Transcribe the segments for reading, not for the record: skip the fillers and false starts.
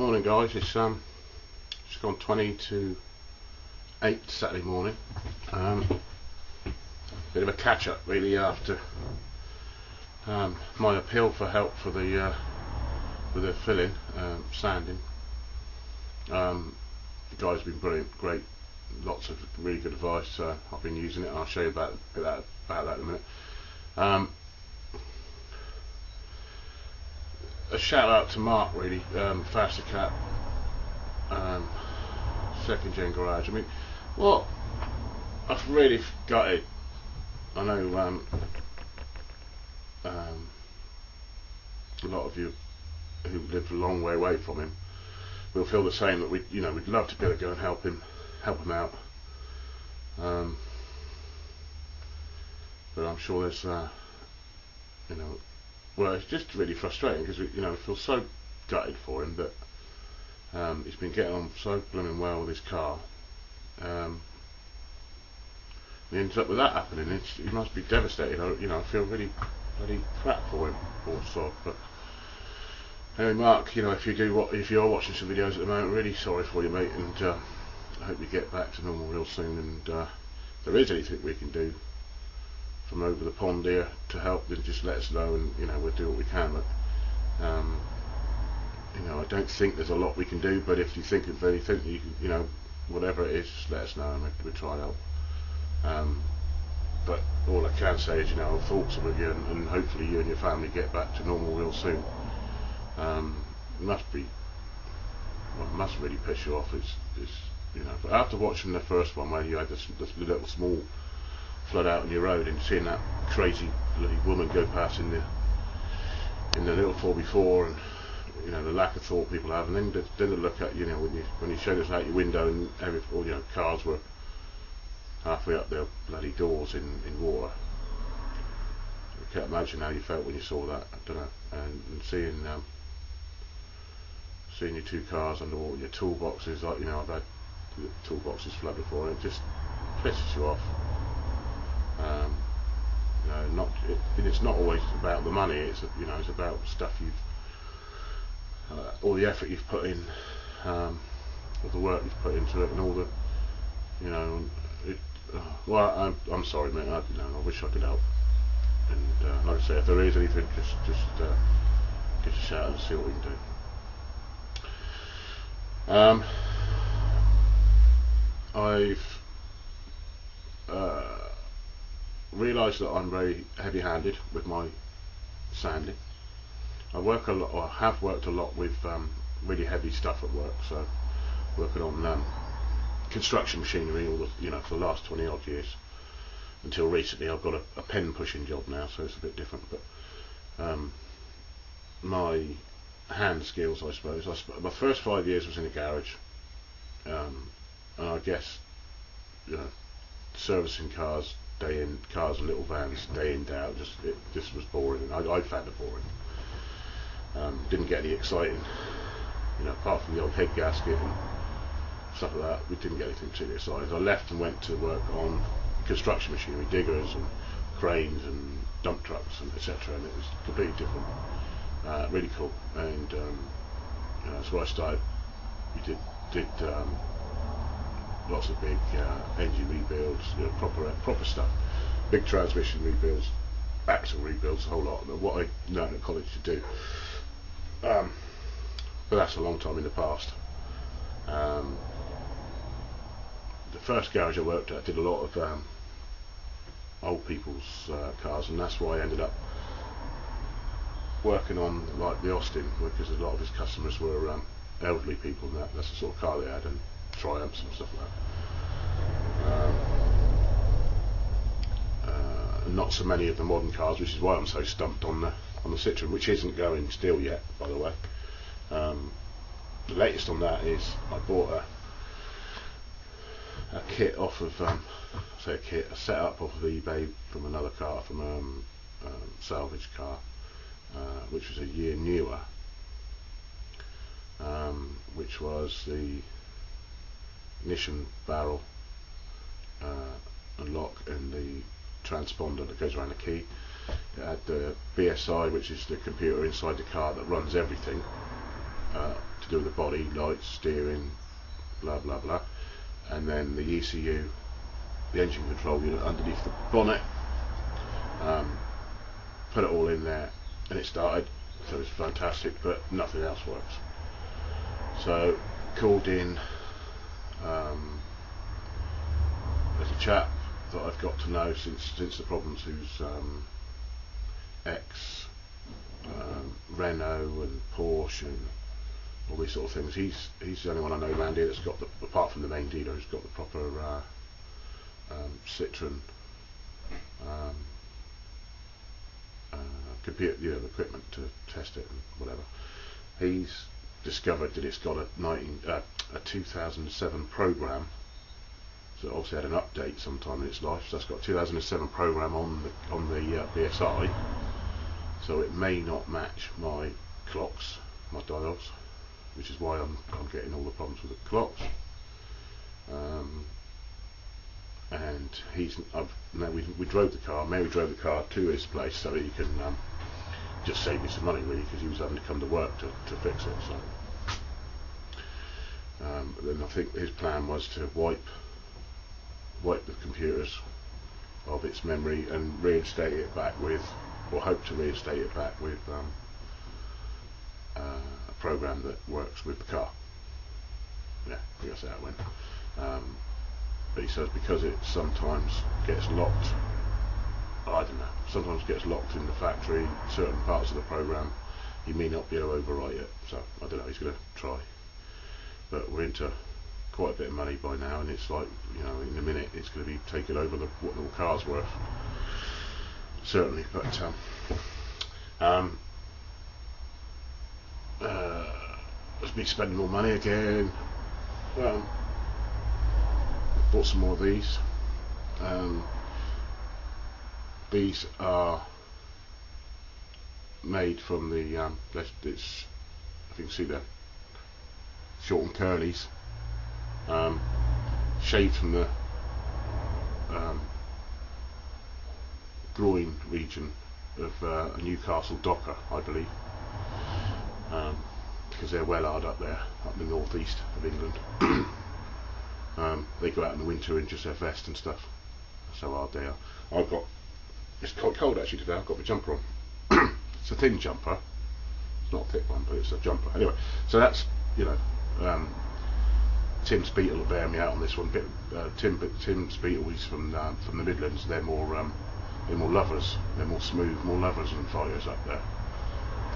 Morning guys, it's just gone 20 to 8 Saturday morning. Bit of a catch up really after my appeal for help for the with the filling, sanding. The guy's been brilliant, great, lots of really good advice. I've been using it and I'll show you about that in a minute. A shout out to Mark really, Faster Cat, second gen garage. I mean, what I've really got it. I know a lot of you who live a long way away from him will feel the same, that we'd love to be able to go and help him out. But I'm sure there's well, it's just really frustrating because we feel so gutted for him that he's been getting on so blooming well with his car. He ends up with that happening. He must be devastated. I feel really bloody crap for him, poor sod. But anyway, Mark, if you are watching some videos at the moment, really sorry for you, mate, and I hope you get back to normal real soon. And if there is anything we can do from over the pond here to help, then just let us know, and we'll do what we can. But I don't think there's a lot we can do, but if you think of anything, you can, whatever it is, just let us know and we'll try and help. But all I can say is, our thoughts are with you, and hopefully you and your family get back to normal real soon. Must really piss you off. But after watching the first one where you had this little small flood out on your road, and seeing that crazy bloody woman go past in the little 4x4, and the lack of thought people have, and then to look at when you showed us out your window and all cars were halfway up their bloody doors in water. I can't imagine how you felt when you saw that. I don't know. And seeing your two cars underwater, your toolboxes, like I've had toolboxes flood before, and it just pisses you off. It's not always about the money. It's about stuff all the effort you've put in, all the work you've put into it, and all the well, I'm sorry, mate. I wish I could help. And like I say, if there is anything, just give us a shout and see what we can do. I've realised that I'm very heavy-handed with my sanding. I work a lot, or have worked a lot with really heavy stuff at work. So working on construction machinery for the last 20 odd years, until recently. I've got a pen pushing job now, so it's a bit different. But my hand skills, I suppose, my first 5 years was in a garage, and I guess servicing cars day in, cars and little vans day in, day out, it just was boring, and I found it boring. Didn't get any exciting, apart from the old head gasket and stuff like that. We didn't get anything particularly exciting. I left and went to work on construction machinery, diggers and cranes and dump trucks and etc. And it was completely different, really cool. And that's where I started. We did lots of big engine rebuilds, proper stuff, big transmission rebuilds, axle rebuilds, a whole lot of what I learned at college to do. But that's a long time in the past. The first garage I worked at did a lot of old people's cars, and that's why I ended up working on like the Austin, because a lot of his customers were elderly people, and that's the sort of car they had, and Triumphs and stuff like that. Not so many of the modern cars, which is why I'm so stumped on the Citroen, which isn't going still yet, by the way. The latest on that is I bought a kit off of a setup off of eBay from another car, from a salvage car, which was a year newer, which was the ignition barrel and lock, and the transponder that goes around the key. It had the BSI, which is the computer inside the car that runs everything, to do with the body, lights, steering, blah blah blah, and then the ECU, the engine control unit underneath the bonnet. Put it all in there, and it started. So it's fantastic, but nothing else works. So called in. There's a chap that I've got to know since the problems, who's ex Renault and Porsche and all these sort of things. He's the only one I know around here that's got the, apart from the main dealer, who's got the proper Citroen computer, equipment to test it and whatever. He's discovered that it's got a 2007 program. So it obviously had an update sometime in its life. So that's got a 2007 program on the BSI. So it may not match my clocks, my dials, which is why I'm getting all the problems with the clocks. And we drove the car. Mary drove the car to his place so he can just save me some money, really, because he was having to come to work to fix it. So then I think his plan was to wipe the computers of its memory and reinstate it back with, or hope to reinstate it back with a program that works with the car. Yeah, I guess that's how it went. But he says because it sometimes gets locked, I don't know, sometimes gets locked in the factory, certain parts of the program, he may not be able to overwrite it. So I don't know, he's going to try. But we're into quite a bit of money by now, and it's like, in a minute it's going to be taking over what the car's worth. Certainly, but let's be spending more money again. Bought some more of these. These are made from the it's, I think you can see they're short and curlies, shaved from the groin region of a Newcastle docker, I believe, because they're well hard up there, up in the northeast of England. They go out in the winter in just their vest and stuff. That's how hard they are. It's quite cold actually today. I've got my jumper on. It's a thin jumper. It's not a thick one, but it's a jumper. Anyway, so that's, Tim's Beetle will bear me out on this one. Tim's Beetle, he's from the Midlands. They're more lovers. They're more smooth, more lovers than fighters up there.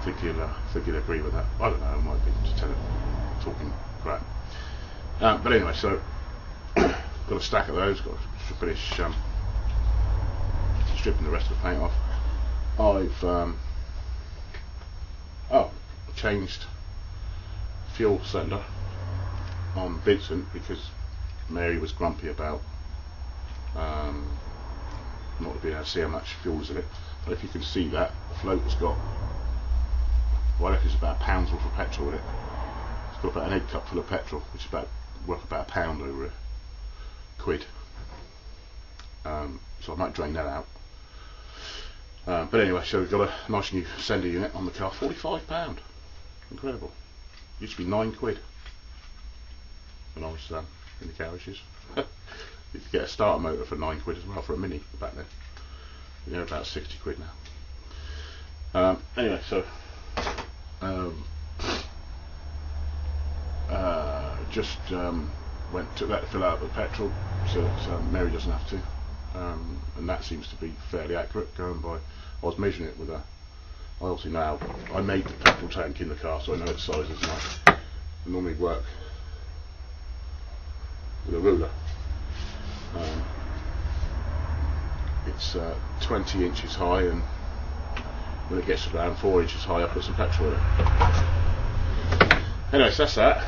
I think he'll agree with that. I don't know. I might be just talking crap. But anyway, so got a stack of those. Got to finish stripping the rest of the paint off. I've changed fuel cylinder on Vincent because Mary was grumpy about not being able to see how much fuel is in it. But if you can see that, the float has got, well, I reckon it's about a pound's worth of petrol in it. It's got about an egg cup full of petrol, which is worth about £1 over £1. So I might drain that out. But anyway, so we've got a nice new sender unit on the car, £45. Incredible. Used to be £9 when I was in the garages. You could get a starter motor for £9 as well for a Mini back then. They're about £60 now. Anyway, so just took that to fill out the petrol, so that Mary doesn't have to. And that seems to be fairly accurate, going by, I was measuring it with I obviously now, I made the petrol tank in the car, so I know its sizes, and I normally work with a ruler. It's 20 inches high, and when it gets to around 4 inches high I put some petrol in it. Anyway, so that's that.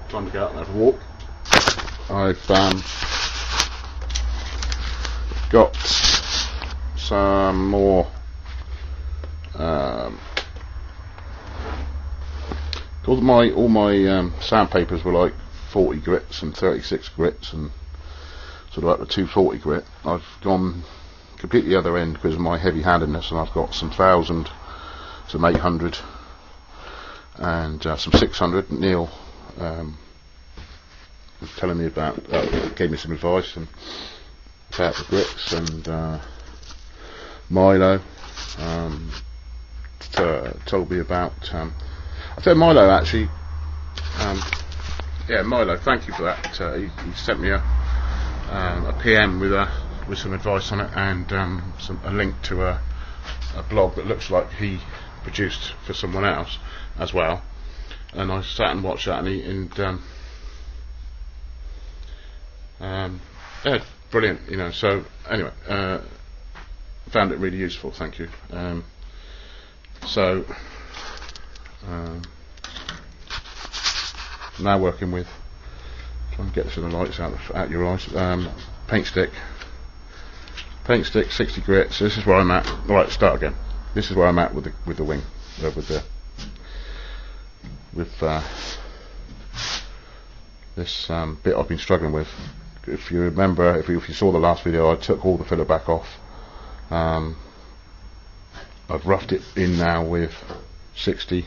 Time to go out and have a walk. I've got some more all my sandpapers were like 40 grits and 36 grits and sort of up to 240 grit. I've gone completely the other end because of my heavy handedness, and I've got some 1000, some 800 and some 600. Neil was telling me about, gave me some advice and about the grits, and Milo told me about. I said Milo actually. Yeah, Milo, thank you for that. He sent me a PM with some advice on it, and a link to a blog that looks like he produced for someone else as well. And I sat and watched that, yeah, brilliant. You know. So anyway, found it really useful. Thank you. Now working with, trying to get some of the lights out your eyes. Paint stick, 60 grits. So this is where I'm at. Right, start again. This is where I'm at with the wing, with this bit I've been struggling with. If you remember, if you saw the last video, I took all the filler back off. I've roughed it in now with 60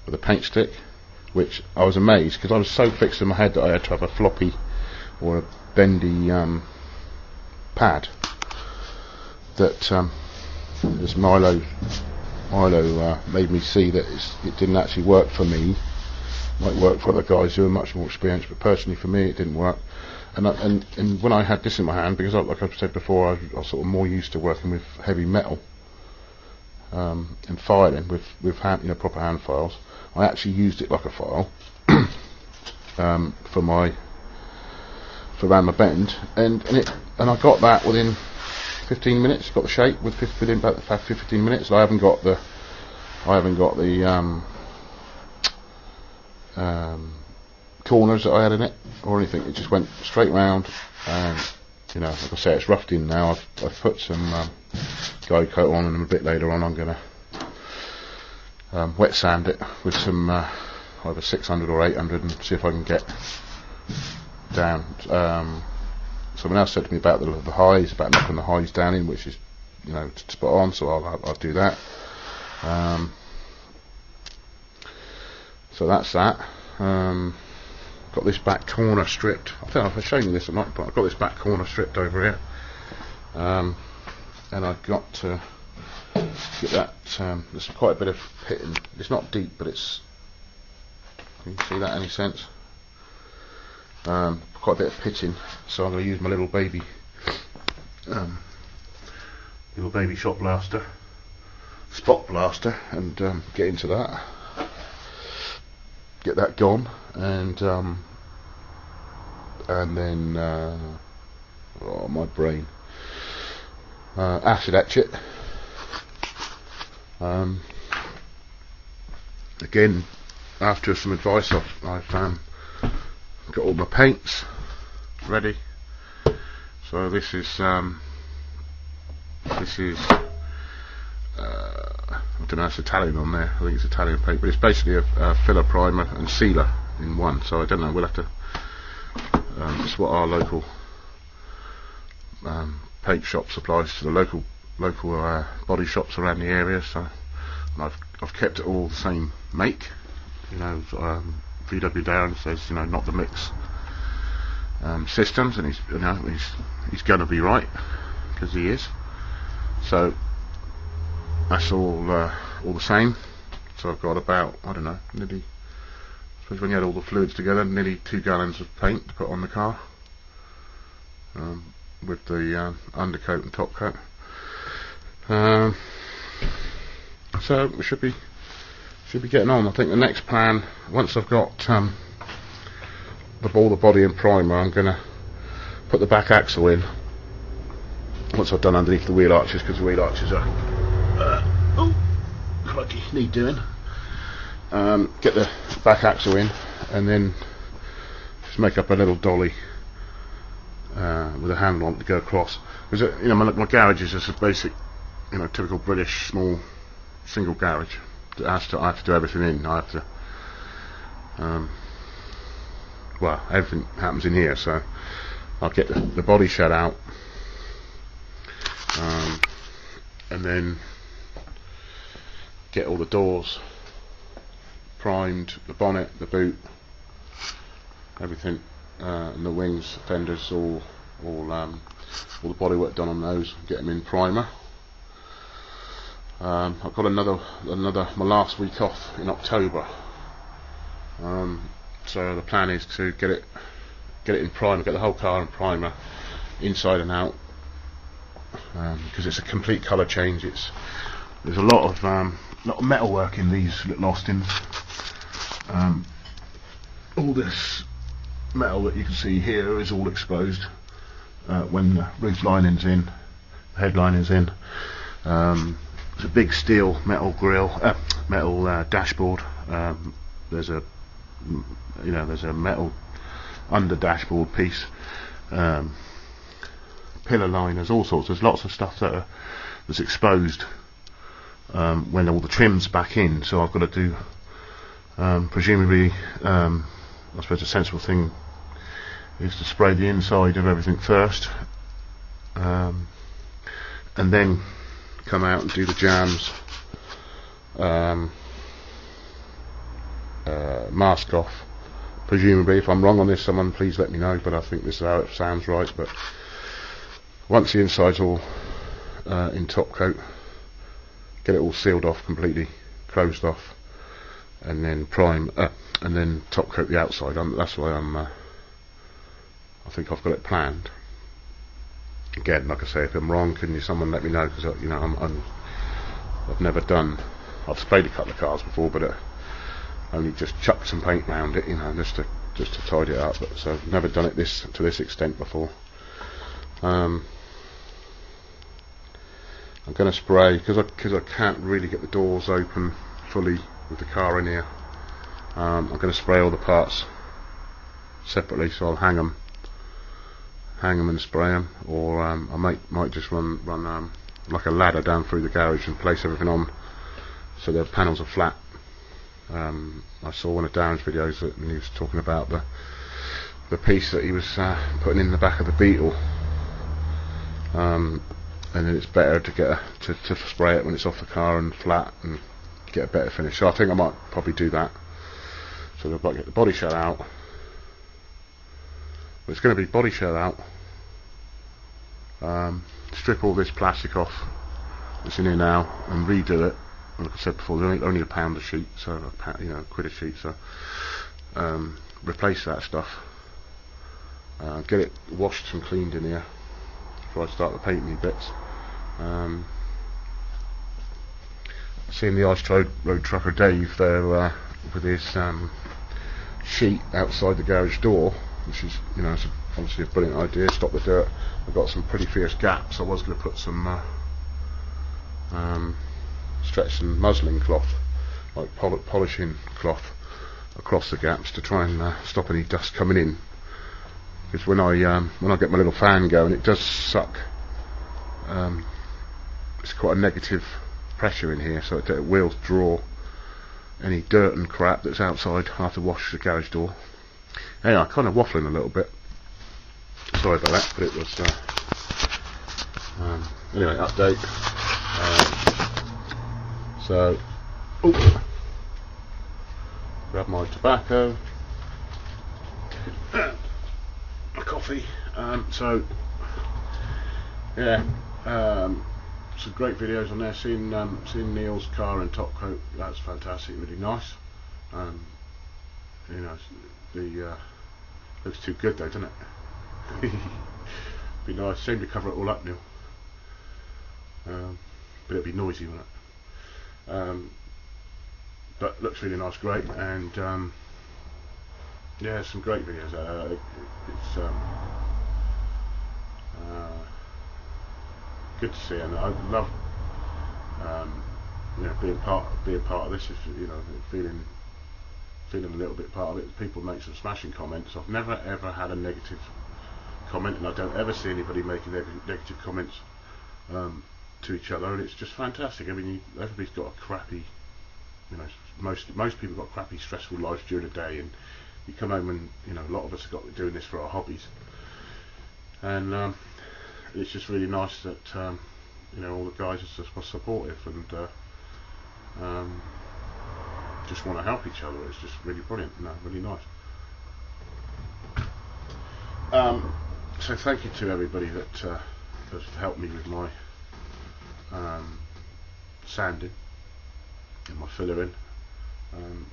with a paint stick, which I was amazed, because I was so fixed in my head that I had to have a floppy or a bendy pad, that this Milo made me see that it didn't actually work for me. Might work for other guys who are much more experienced, but personally for me it didn't work. And when I had this in my hand, because like I've said before, I was sort of more used to working with heavy metal and filing with hand, proper hand files. I actually used it like a file for around my bend, and I got that within 15 minutes. Got the shape within about 15 minutes. I haven't got the corners that I had in it or anything. It just went straight round, and like I say, it's roughed in now. I've put some guide coat on, and a bit later on I'm going to wet sand it with some either 600 or 800 and see if I can get down. Someone else said to me about the highs, about knocking the highs down in, which is spot on, so I'll do that. So that's that. Got this back corner stripped. I don't know if I've shown you this or not, but I've got this back corner stripped over here, and I've got to get that. There's quite a bit of pitting. It's not deep, but it's. Can you see that? Any sense? Quite a bit of pitching, so I'm going to use my little baby shot blaster, spot blaster, and get into that. Get that gone, and then oh, my brain, acid etch it. Again, after some advice, I've got all my paints ready. So this is I don't know, it's Italian on there. I think it's Italian paint, but it's basically a filler, primer and sealer in one. So I don't know, we'll have to it's what our local paint shop supplies to the local body shops around the area. So, and I've kept it all the same make. VW Darren says not the mix systems, and he's going to be right, because he is. So that's all the same. So I've got about, I don't know, nearly, I suppose when you add all the fluids together, nearly 2 gallons of paint to put on the car, with the undercoat and top coat. So we should be getting on. I think the next plan, once I've got all the body and primer, I'm going to put the back axle in. Once I've done underneath the wheel arches, because the wheel arches are oh crikey, need doing. Get the back axle in, and then just make up a little dolly with a handle on it to go across. Because my garage is just a basic, typical British small single garage. I have to do everything in. I have to. Well, everything happens in here, so I'll get the body shed out, and then get all the doors primed, the bonnet, the boot, everything, and the wings, fenders, all the bodywork done on those. Get them in primer. I've got another my last week off in October, so the plan is to get it in primer, get the whole car in primer, inside and out, because it's a complete colour change. There's a lot of metal work in these little Austins. All this metal that you can see here is all exposed when the roof lining's in, the head lining's in. There's a big steel metal grill, metal dashboard. There's a metal under dashboard piece, pillar liners, all sorts. There's lots of stuff that's exposed when all the trim's back in. So I've got to do, presumably, I suppose a sensible thing is to spray the inside of everything first, and then come out and do the jams, mask off. Presumably, if I'm wrong on this, someone please let me know, but I think this is how it sounds right. But once the inside's all in top coat, get it all sealed off completely, closed off, and then prime, and then top coat the outside. That's why I think I've got it planned. Again, like I say, if I'm wrong, can someone let me know? Because I've never done. I've sprayed a couple of cars before, but only just chucked some paint around it, just to tidy it up. But so I've never done it to this extent before. I'm going to spray because I can't really get the doors open fully with the car in here. I'm going to spray all the parts separately, so I'll hang them and spray them, or I might just run like a ladder down through the garage and place everything on so the panels are flat. I saw one of Darren's videos when he was talking about the piece that he was putting in the back of the Beetle, and then it's better to get to spray it when it's off the car and flat and get a better finish. So I think I might probably do that. So I've got to get the body shell out. But it's going to be body shell out, strip all this plastic off that's in here now and redo it. Like I said before, there's only £1 a sheet, so £1 a sheet. So replace that stuff, get it washed and cleaned in here before I start the painting bits. Seeing the Ice Road trucker Dave there with his sheet outside the garage door, which is it's obviously a brilliant idea. Stop the dirt. I've got some pretty fierce gaps. I was going to put some stretch some muslin cloth, like polishing cloth, across the gaps to try and stop any dust coming in. Because when I get my little fan going, it does suck. It's quite a negative pressure in here, so it will draw any dirt and crap that's outside after wash the garage door. Anyway, I'm kind of waffling a little bit. Sorry about that, but it was anyway, update. So, grab my tobacco, my coffee. So, yeah, some great videos on there. Seeing Neil's car in top coat, that's fantastic, really nice. Looks too good though, doesn't it? Be nice. Seem to cover it all up, Neil. But it'd be noisy, wouldn't it? But looks really nice, great, and yeah, some great videos. It's good to see, and I love being part of this. If feeling a little bit part of it. People make some smashing comments. I've never ever had a negative comment, and I don't ever see anybody making negative comments to each other, and it's just fantastic. I mean, everybody's got a crappy, most people got crappy, stressful lives during the day, and you come home and a lot of us have got doing this for our hobbies, and it's just really nice that all the guys are supportive, and just want to help each other. It's just really brilliant, really nice. So thank you to everybody that has helped me with my sanding and my fillering.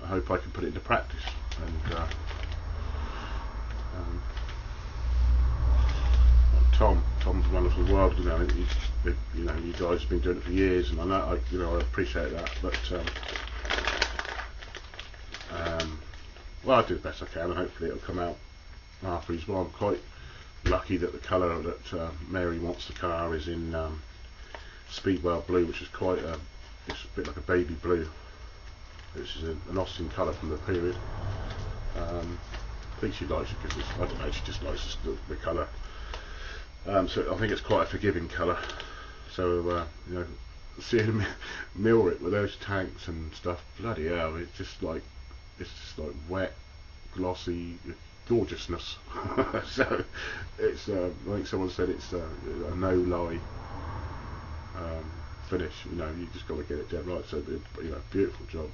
I hope I can put it into practice, and Tom's wonderful world. You guys have been doing it for years, and I know I appreciate that. But well, I do the best I can, and hopefully it'll come out after as well. I'm quite lucky that the colour that Mary wants the car is in Speedwell blue, which is it's a bit like a baby blue, which is an Austin colour from the period. I think she likes it because I don't know, she just likes the colour. So I think it's quite a forgiving colour. So seeing them mirror it with those tanks and stuff, bloody hell, it's just like wet, glossy gorgeousness. So it's I think someone said it's a no lie finish. You just got to get it dead right. So beautiful job.